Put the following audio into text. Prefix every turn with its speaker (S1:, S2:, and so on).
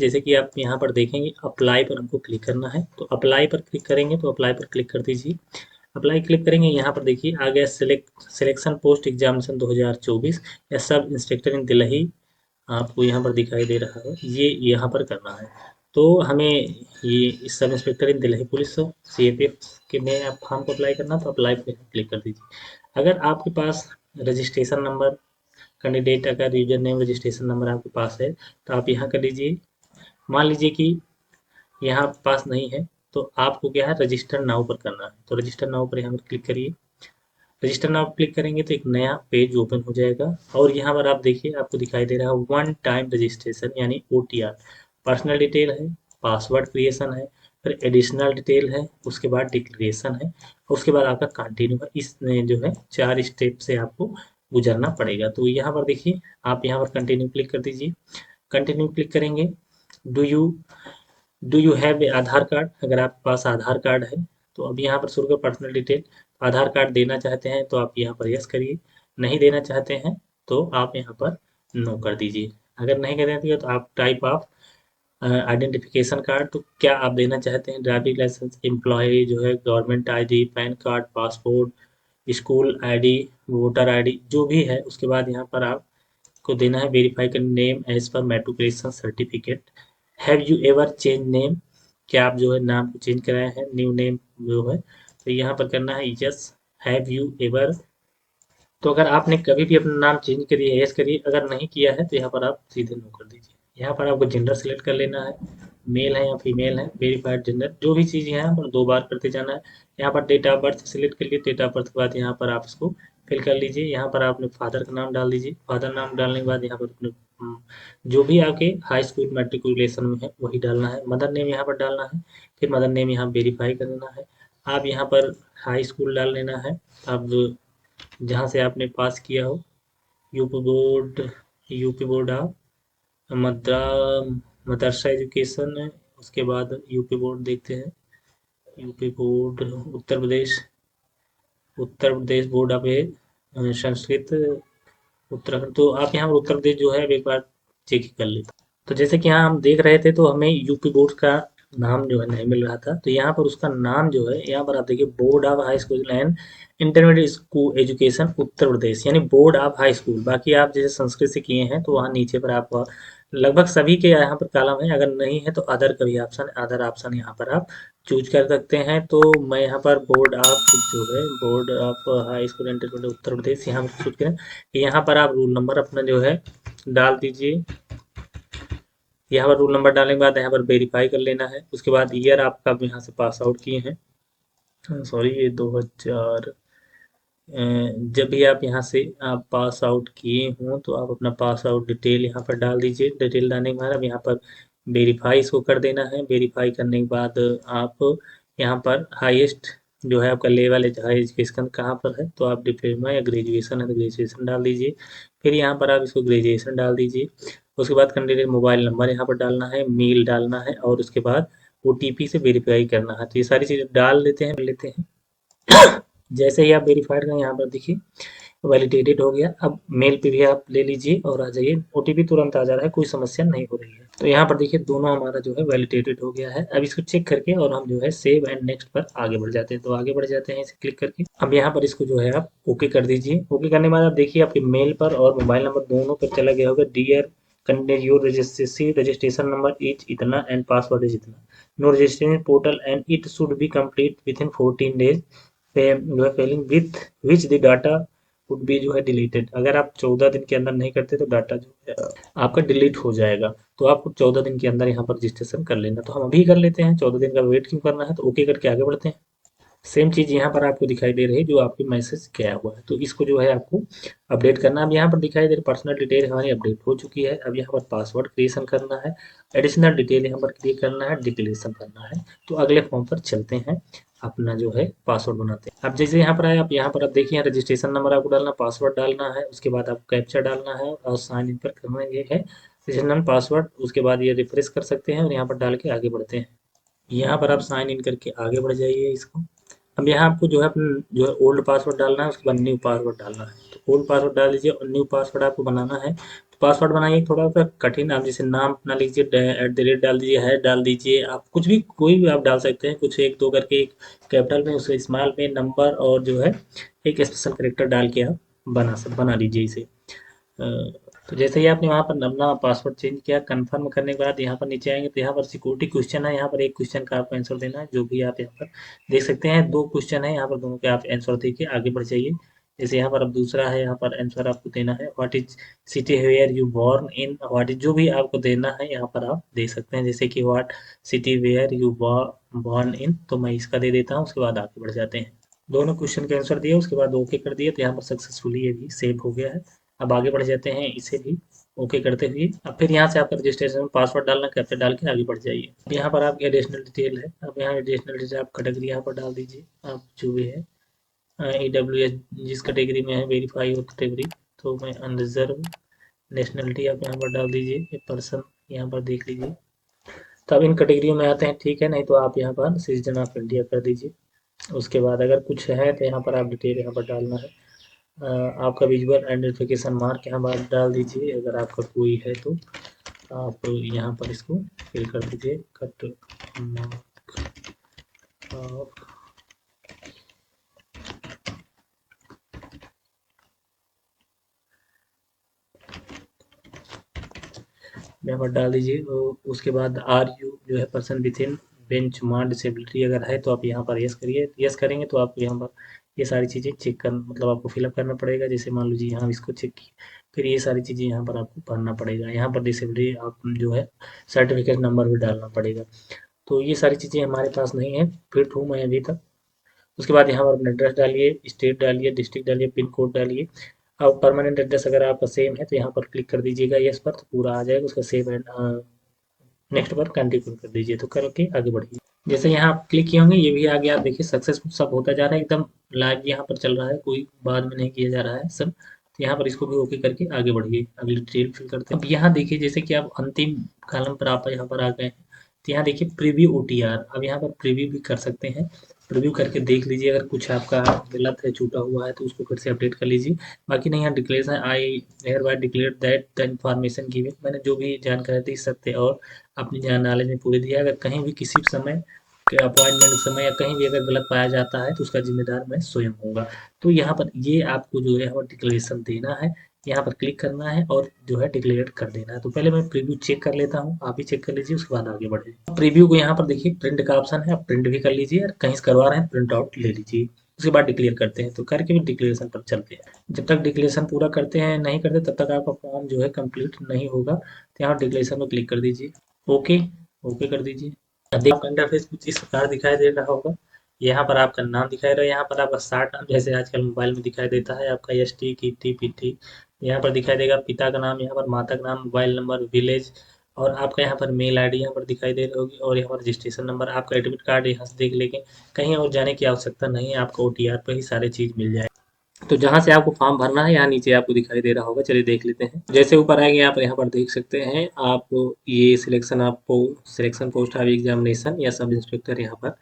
S1: जैसे कि आप यहाँ पर देखेंगे अप्लाई पर हमको क्लिक करना है, तो अप्लाई पर क्लिक करेंगे तो अप्लाई पर क्लिक कर दीजिए। अप्लाई क्लिक करेंगे, यहाँ पर देखिए आ गया सिलेक्शन पोस्ट एग्जामिनेशन 2024 या सब इंस्पेक्टर इन दिल्ली, आपको यहाँ पर दिखाई दे रहा है, ये यहाँ पर करना है। तो हमें ये सब इंस्पेक्टर इन दिल्ली पुलिस CAPF के में आप फॉर्म को अप्लाई करना, तो अप्लाई पर क्लिक कर दीजिए। अगर आपके पास रजिस्ट्रेशन नंबर, कैंडिडेट अगर यूजर नेम रजिस्ट्रेशन नंबर आपके पास है तो आप यहाँ कर लीजिए। मान लीजिए कि यहाँ पास नहीं है तो आपको क्या है, रजिस्टर नाउ पर करना है, तो रजिस्टर नाउ पर यहाँ पर क्लिक करिए। रजिस्टर नाउ क्लिक करेंगे तो एक नया पेज ओपन हो जाएगा और यहाँ पर आप देखिए आपको दिखाई दे रहा है वन टाइम रजिस्ट्रेशन यानी OTR। पर्सनल डिटेल है, पासवर्ड क्रिएशन है, फिर एडिशनल डिटेल है, उसके बाद डिक्लेरेशन है, उसके बाद आपका कंटिन्यू है। इसमें जो है 4 स्टेप से आपको गुजरना पड़ेगा। तो यहाँ पर देखिए आप यहाँ पर कंटिन्यू क्लिक कर दीजिए। कंटिन्यू क्लिक करेंगे, do you do you have a Aadhaar card, अगर आपके पास आधार कार्ड है तो अब यहाँ पर शुरू का पर्सनल डिटेल, आधार कार्ड देना चाहते हैं तो आप यहाँ पर यस करिए, नहीं देना चाहते हैं तो आप यहाँ पर नो कर दीजिए। अगर नहीं कर देते तो आप टाइप ऑफ आइडेंटिफिकेशन कार्ड, तो क्या आप देना चाहते हैं, ड्राइविंग लाइसेंस, एम्प्लॉय जो है, government ID, pan card, passport, school ID, voter ID जो भी है। उसके बाद यहाँ पर आपको देना है वेरीफाई का name as per matriculation certificate. Have you ever change name, क्या आप जो है नाम को चेंज कराए हैं, न्यू नेम जो है, तो यहाँ पर करना है यस। हैव यू एवर, तो अगर आपने कभी भी अपना नाम चेंज करिए यस करिए, अगर नहीं किया है तो यहाँ पर आप सीधे नो कर दीजिए। यहाँ पर आपको जेंडर सेलेक्ट कर लेना है, मेल है या फीमेल है, वेरीफाइड जेंडर जो भी चीज़ है यहाँ पर 2 बार करते जाना है। यहाँ पर डेट ऑफ बर्थ सेलेक्ट कर लिए, डेट ऑफ बर्थ के बाद यहाँ पर आप इसको फिल कर लीजिए। यहाँ पर आपने फादर का नाम डाल दीजिए, फादर नाम डालने के बाद यहाँ पर अपने जो भी आपके हाई स्कूल मेट्रिकुलेशन में है वही डालना है। मदर नेम यहाँ पर डालना है, फिर मदर नेम यहाँ वेरीफाई कर देना है। आप यहाँ पर हाई स्कूल डाल लेना है, अब जहाँ से आपने पास किया हो, UP board, UP board of मद्रा मदरसा एजुकेशन है। उसके बाद यूपी बोर्ड देखते हैं, UP board Uttar Pradesh board of Sanskrit Uttarakhand, तो आप यहाँ पर उत्तर प्रदेश जो है एक बार चेक कर लेते। तो जैसे कि यहाँ हम देख रहे थे तो हमें यूपी बोर्ड का नाम जो है नहीं मिल रहा था, तो यहाँ पर उसका नाम जो है यहाँ पर आप देखिए board of high school and intermediate school education Uttar Pradesh यानी बोर्ड ऑफ हाई स्कूल। बाकी आप जैसे संस्कृत से किए हैं तो वहाँ नीचे पर आप लगभग सभी के यहाँ पर कॉलम है, अगर नहीं है तो अदर का भी ऑप्शन, अदर ऑप्शन यहाँ पर आप चूज कर सकते हैं। तो मैं यहाँ पर बोर्ड ऑफ जो है board of high school intermediate Uttar Pradesh यहाँ पर चूज करें। यहाँ पर आप रोल नंबर अपना जो है डाल दीजिए। यहाँ पर रोल नंबर डालने के बाद यहाँ पर वेरीफाई कर लेना है। उसके बाद ईयर आपका यहाँ से पास आउट किए हैं, सॉरी ये 2000, जब भी आप यहाँ से आप पास आउट किए हों तो आप अपना पास आउट डिटेल यहाँ पर डाल दीजिए। डिटेल डालने के बाद अब यहाँ पर वेरीफाई इसको कर देना है। वेरीफाई करने के बाद आप यहाँ पर हाईएस्ट जो है आपका लेवल है हाई एजुकेशन कहाँ पर है, तो आप डिप्लोमा या ग्रेजुएशन है तो ग्रेजुएशन डाल दीजिए। फिर यहाँ पर आप इसको ग्रेजुएशन डाल दीजिए। उसके बाद कैंडिडेट मोबाइल नंबर यहाँ पर डालना है, मेल डालना है और उसके बाद OTP से वेरीफाई करना है। तो ये सारी चीज़ें डाल लेते हैं। जैसे ही आप वेरीफाइड का यहाँ पर देखिए वैलिडेटेड हो गया। अब मेल पे भी आप ले लीजिए और आ जाइए, OTP तुरंत आ जा रहा है, कोई समस्या नहीं हो रही है। तो यहाँ पर देखिए दोनों हमारा जो है वैलिडेटेड हो गया है। अब इसको चेक करके और हम जो है सेव एंड नेक्स्ट पर आगे बढ़ जाते हैं। तो आगे बढ़ जाते हैं इसे क्लिक करके। अब यहाँ पर इसको जो है आप ओके कर दीजिए। ओके करने के बाद आप देखिए आपके मेल पर और मोबाइल नंबर दोनों पर चला गया होगा, dear candidate your registration number is इतना एंड पासवर्ड इज इतना, no registration portal and it should be complete within 14 days जो है failing with which the data would be जो है डिलीटेड। अगर आप 14 दिन के अंदर नहीं करते तो डाटा जो है आपका डिलीट हो जाएगा। तो आपको 14 दिन के अंदर यहाँ पर रजिस्ट्रेशन कर लेना। तो हम अभी कर लेते हैं, 14 दिन का वेट क्यों करना है, तो ओके करके आगे बढ़ते हैं। सेम चीज़ यहाँ पर आपको दिखाई दे रही है जो आपके मैसेज गया हुआ है, तो इसको जो है आपको अपडेट करना है। अब यहाँ पर दिखाई दे रही पर्सनल डिटेल हमारी अपडेट हो चुकी है। अब यहाँ पर पासवर्ड क्रिएशन करना है, एडिशनल डिटेल यहाँ पर क्रिएट करना है, डिक्लेरेशन करना है। तो अगले फॉर्म पर चलते हैं, अपना जो है पासवर्ड बनाते हैं। अब जैसे यहाँ पर आए आप यहाँ पर आप देखिए रजिस्ट्रेशन नंबर आपको डालना, पासवर्ड डालना है, उसके बाद आपको कैप्चा डालना है और साइन इन पर करना ये है रजिस्ट्रेशन नंबर पासवर्ड। उसके बाद ये रिफ्रेश कर सकते हैं और यहाँ पर डाल के आगे बढ़ते हैं। यहाँ पर आप साइन इन करके आगे बढ़ जाइए इसको। अब यहाँ आपको जो है अपना जो है ओल्ड पासवर्ड डालना है, उसके बाद न्यू पासवर्ड डालना है। तो ओल्ड पासवर्ड डाल दीजिए और न्यू पासवर्ड आपको बनाना है। तो पासवर्ड बनाइए थोड़ा सा कठिन, आप जैसे नाम अपना लीजिए, @ डाल दीजिए, हैश डाल दीजिए, आप कुछ भी कोई भी आप डाल सकते हैं, कुछ एक दो करके, एक कैपिटल में, उससे स्मॉल में, नंबर और जो है एक स्पेशल करेक्टर डाल के आप बना लीजिए इसे। तो जैसे ही आपने वहाँ पर अपना पासवर्ड चेंज किया, कंफर्म करने के बाद यहाँ पर नीचे आएंगे तो यहाँ पर सिक्योरिटी क्वेश्चन है, यहाँ पर एक क्वेश्चन का आपको आंसर देना है, जो भी आप यहाँ पर देख सकते हैं, दो क्वेश्चन है यहाँ पर, दोनों के आप आंसर दे के आगे बढ़ जाइए। जैसे यहाँ पर अब दूसरा है, यहाँ पर आंसर आपको देना है, what is city where you born in, what is, जो भी आपको देना है यहाँ पर आप दे सकते हैं, जैसे कि what city where you born in, तो मैं इसका दे देता हूँ, उसके बाद आगे बढ़ जाते हैं। दोनों क्वेश्चन के आंसर दिए, उसके बाद ओके कर दिए, तो यहाँ पर सक्सेसफुली ये भी सेव हो गया है। अब आगे बढ़ जाते हैं, इसे भी ओके करते हुए, अब फिर यहाँ से आपका रजिस्ट्रेशन में पासवर्ड डालना, कैप्चा डाल के आगे बढ़ जाइए। अब यहाँ पर आपकी एडिशनल डिटेल है, अब यहाँ एडिशनल डिटेल आप कैटेगरी यहाँ पर डाल दीजिए, आप जो भी है EWS जिस कैटेगरी में है, वेरीफाई हो कैटेगरी, तो मैं अनरिजर्व, नेशनलिटी आप यहाँ पर डाल दीजिए, ये पर्सन यहाँ पर देख लीजिए। तो अब इन कैटेगरियों में आते हैं, ठीक है, नहीं तो आप यहाँ पर सिटीजन ऑफ इंडिया कर दीजिए। उसके बाद अगर कुछ है तो यहाँ पर आप डिटेल यहाँ पर डालना है। आपका विजुअल आइडेंटिफिकेशन मार्क यहाँ पर डाल दीजिए, अगर आपका कोई है तो आप यहाँ पर इसको फिल कर दीजिए, कट मार्क और यहाँ पर डाल दीजिए। उसके बाद आर यू जो है person with in bench mark disability, अगर है तो आप यहाँ पर यस करिए, यस करेंगे तो आप यहाँ पर ये सारी चीज़ें चेक कर, मतलब आपको फिलअप करना पड़ेगा, जैसे मान लीजिए यहाँ इसको चेक किए, फिर ये सारी चीज़ें यहाँ पर आपको भरना पड़ेगा, यहाँ पर डिसेबिलिटी आप जो है सर्टिफिकेट नंबर भी डालना पड़ेगा। तो ये सारी चीज़ें हमारे पास नहीं है, फिट हूँ मैं अभी तक। उसके बाद यहाँ पर अपना एड्रेस डालिए, स्टेट डालिए, डिस्ट्रिक्ट डालिए, पिन कोड डालिए। अब परमानेंट एड्रेस अगर आपका सेम है तो यहाँ पर क्लिक कर दीजिएगा यस पर, तो पूरा आ जाएगा, उसका सेव एंड नेक्स्ट पर कंटिन्यू कर दीजिए, तो करके आगे बढ़िए। जैसे यहाँ आप क्लिक किए होंगे, ये भी आ गया, आप देखिए सक्सेसफुल सब होता जा रहा है, एकदम लाइव यहाँ पर चल रहा है, कोई बाद में नहीं किया जा रहा है सब। तो यहाँ पर इसको भी ओके करके आगे बढ़िए, अगली डिटेल फिल करते हैं। अब यहाँ देखिए, जैसे कि आप अंतिम कॉलम पर आप यहाँ पर आ गए हैं, तो यहाँ देखिए प्रीव्यू OTR, अब यहाँ पर प्रीव्यू भी कर सकते हैं, प्रीव्यू करके देख लीजिए, अगर कुछ आपका गलत है, छूटा हुआ है, तो उसको फिर से अपडेट कर लीजिए। बाकी नहीं, यहाँ declaration, I hereby declare that the information given, मैंने जो भी जानकारी दी सत्य और अपनी नॉलेज में पूरी दिया, अगर कहीं भी किसी भी समय के अपॉइंटमेंट के समय या कहीं भी अगर गलत पाया जाता है तो उसका जिम्मेदार मैं स्वयं होगा। तो यहाँ पर ये आपको जो है डिक्लेरेशन देना है, यहाँ पर क्लिक करना है और जो है डिक्लेयर कर देना है। तो पहले मैं प्रीव्यू चेक कर लेता हूँ, आप भी चेक कर लीजिए, उसके बाद आगे बढ़े। प्रीव्यू को यहाँ पर देखिए प्रिंट का ऑप्शन है, आप प्रिंट भी कर लीजिए, और कहीं से करवा रहे हैं प्रिंट आउट ले लीजिए। उसके बाद डिक्लेयर करते हैं, तो करके भी डिक्लेरेशन पर चलते हैं। जब तक डिक्लेरेशन पूरा करते हैं नहीं करते, तब तक आपका फॉर्म जो है कंप्लीट नहीं होगा। तो यहाँ डिक्लेरेशन में क्लिक कर दीजिए, ओके, ओके कर दीजिए। आपका इंटरफेस कुछ इस प्रकार दिखाई दे रहा होगा। यहाँ पर आपका नाम दिखाई रहा है, यहाँ पर आपका शार्ट नाम, जैसे आजकल मोबाइल में दिखाई देता है आपका ST कीटी PT, यहाँ पर दिखाई देगा पिता का नाम, यहाँ पर माता का नाम, मोबाइल नंबर, विलेज, और आपका यहाँ पर मेल ID यहाँ पर दिखाई दे रही होगी, और यहाँ पर रजिस्ट्रेशन नंबर, आपका एडमिट कार्ड यहाँ से देख लेंगे, कहीं और जाने की आवश्यकता नहीं है, आपको OTR पर ही सारी चीज़ मिल जाए। तो जहाँ से आपको फॉर्म भरना है, यहाँ नीचे आपको दिखाई दे रहा होगा, चलिए देख लेते हैं। जैसे ऊपर आएंगे आप यहाँ पर देख सकते हैं आप, ये सिलेक्शन, आपको सिलेक्शन पोस्ट ऑफ एग्जामिनेशन या सब इंस्पेक्टर यहाँ पर